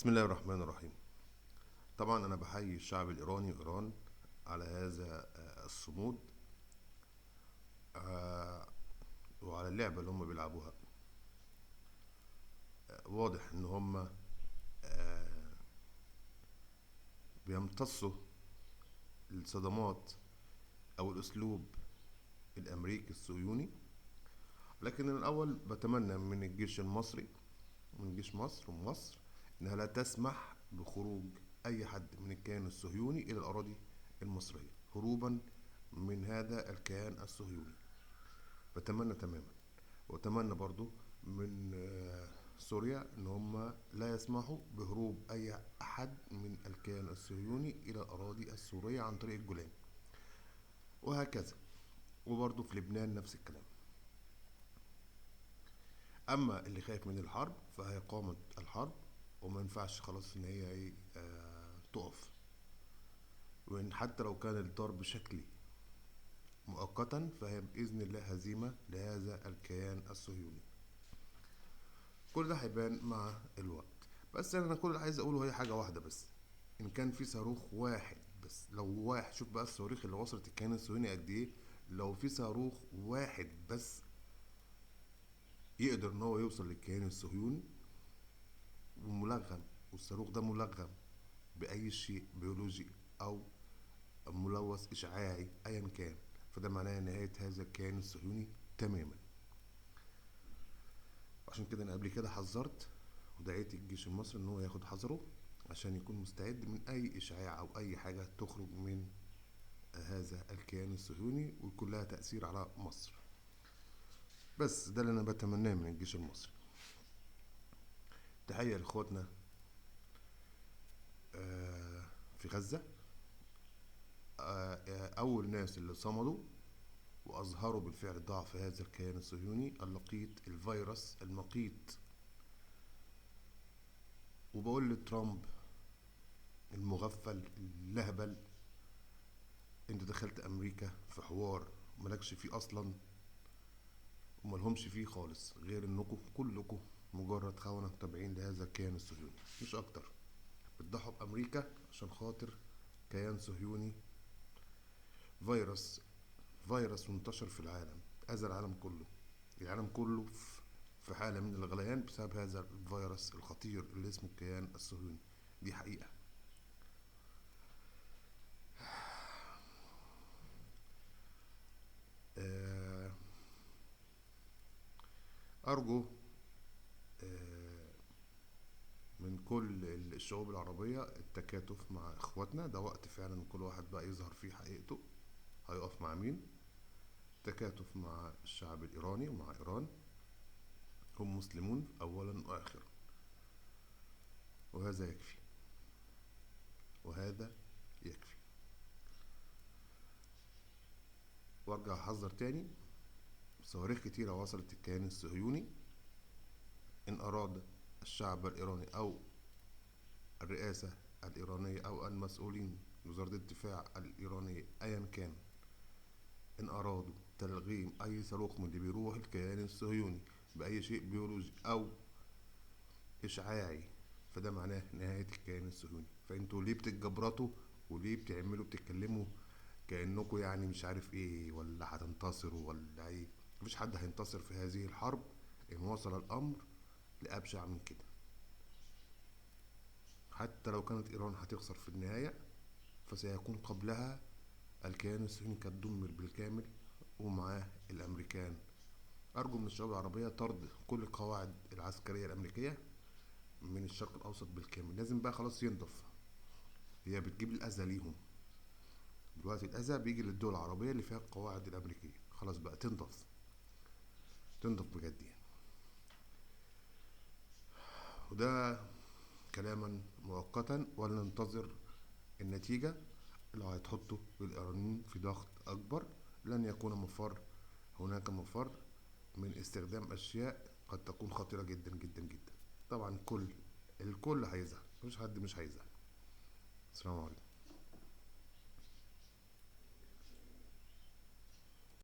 بسم الله الرحمن الرحيم. طبعا أنا بحيي الشعب الإيراني وإيران على هذا الصمود، آه، وعلى اللعبة اللي هم بيلعبوها. واضح إن هم بيمتصوا الصدمات أو الأسلوب الأمريكي الصهيوني. لكن الأول بتمنى من الجيش المصري، من جيش مصر ومصر، إنها لا تسمح بخروج أي حد من الكيان الصهيوني إلى الأراضي المصرية هروبا من هذا الكيان الصهيوني. بتمنى تماما. واتمنى برضو من سوريا ان هم لا يسمحوا بهروب اي احد من الكيان الصهيوني الى الاراضي السورية عن طريق الجولان، وهكذا. وبرضو في لبنان نفس الكلام. اما اللي خايف من الحرب فهي قامت الحرب، وما ينفعش خلاص ان هي تقف. وان حتى لو كان الضرب شكلي مؤقتا فهي باذن الله هزيمة لهذا الكيان الصهيوني. كل ده هيبان مع الوقت. بس انا كل اللي عايز اقوله هي حاجه واحده بس: ان كان في صاروخ واحد بس، لو واحد، شوف بقى الصواريخ اللي وصلت الكيان الصهيوني قد ايه، لو في صاروخ واحد بس يقدر ان هو يوصل للكيان الصهيوني وملغم، والصاروخ ده ملغم باي شيء بيولوجي او ملوث اشعاعي ايا كان، فده معناه نهايه هذا الكيان الصهيوني تماما. عشان كده انا قبل كده حذرت ودعيت الجيش المصري ان هو ياخد حذره عشان يكون مستعد من اي اشعاع او اي حاجة تخرج من هذا الكيان الصهيوني ويكون لها تأثير على مصر. بس ده اللي انا بتمناه من الجيش المصري. تحية لاخواتنا في غزة، اول ناس اللي صمدوا واظهروا بالفعل ضعف هذا الكيان الصهيوني اللقيط، الفيروس المقيت. وبقول لترامب المغفل اللهبل: انت دخلت امريكا في حوار ملكش فيه اصلا وملهمش فيه خالص، غير انكم كلكم مجرد خونة تابعين لهذا الكيان الصهيوني مش اكتر. بتضحوا بامريكا عشان خاطر كيان صهيوني. فيروس، فيروس منتشر في العالم، اذى العالم كله. العالم كله في حالة من الغليان بسبب هذا الفيروس الخطير اللي اسمه الكيان الصهيوني. دي حقيقة. آه، أرجو من كل الشعوب العربية التكاتف مع إخواتنا. ده وقت فعلا كل واحد بقى يظهر فيه حقيقته، هيقف مع مين. تكاتف مع الشعب الإيراني ومع إيران، هم مسلمون أولا وآخرا، وهذا يكفي، وهذا يكفي. وارجع أحذر تاني: صواريخ كتيرة وصلت الكيان الصهيوني. إن أراد الشعب الإيراني أو الرئاسة الإيرانية أو المسؤولين وزارة الدفاع الإيرانية أيا كان، إن أرادوا تلغيم أي صاروخ من اللي بيروح الكيان الصهيوني بأي شيء بيولوجي أو إشعاعي، فده معناه نهاية الكيان الصهيوني. فأنتوا ليه بتتجبرطوا وليه بتعملوا بتتكلموا كأنكوا يعني مش عارف إيه، ولا هتنتصروا ولا إيه؟ مفيش حد هينتصر في هذه الحرب إن وصل الأمر لأبشع من كده. حتى لو كانت إيران هتخسر في النهاية فسيكون قبلها الكيان الصهيوني قد دمر بالكامل ومعاه الأمريكان. أرجو من الشعوب العربية طرد كل القواعد العسكرية الأمريكية من الشرق الأوسط بالكامل. لازم بقى خلاص ينضف. هي بتجيب الأذى ليهم دلوقتي، الأذى بيجي للدول العربية اللي فيها القواعد الأمريكية. خلاص بقى تنضف، تنضف بجد يعني. وده كلاما مؤقتا، ولننتظر النتيجة اللي هتحطه الإيرانيين في ضغط أكبر. لن يكون مفر، هناك مفر من استخدام أشياء قد تكون خطيرة جدا جدا جدا. طبعا الكل هيزعل، مفيش حد مش هيزعل. السلام عليكم.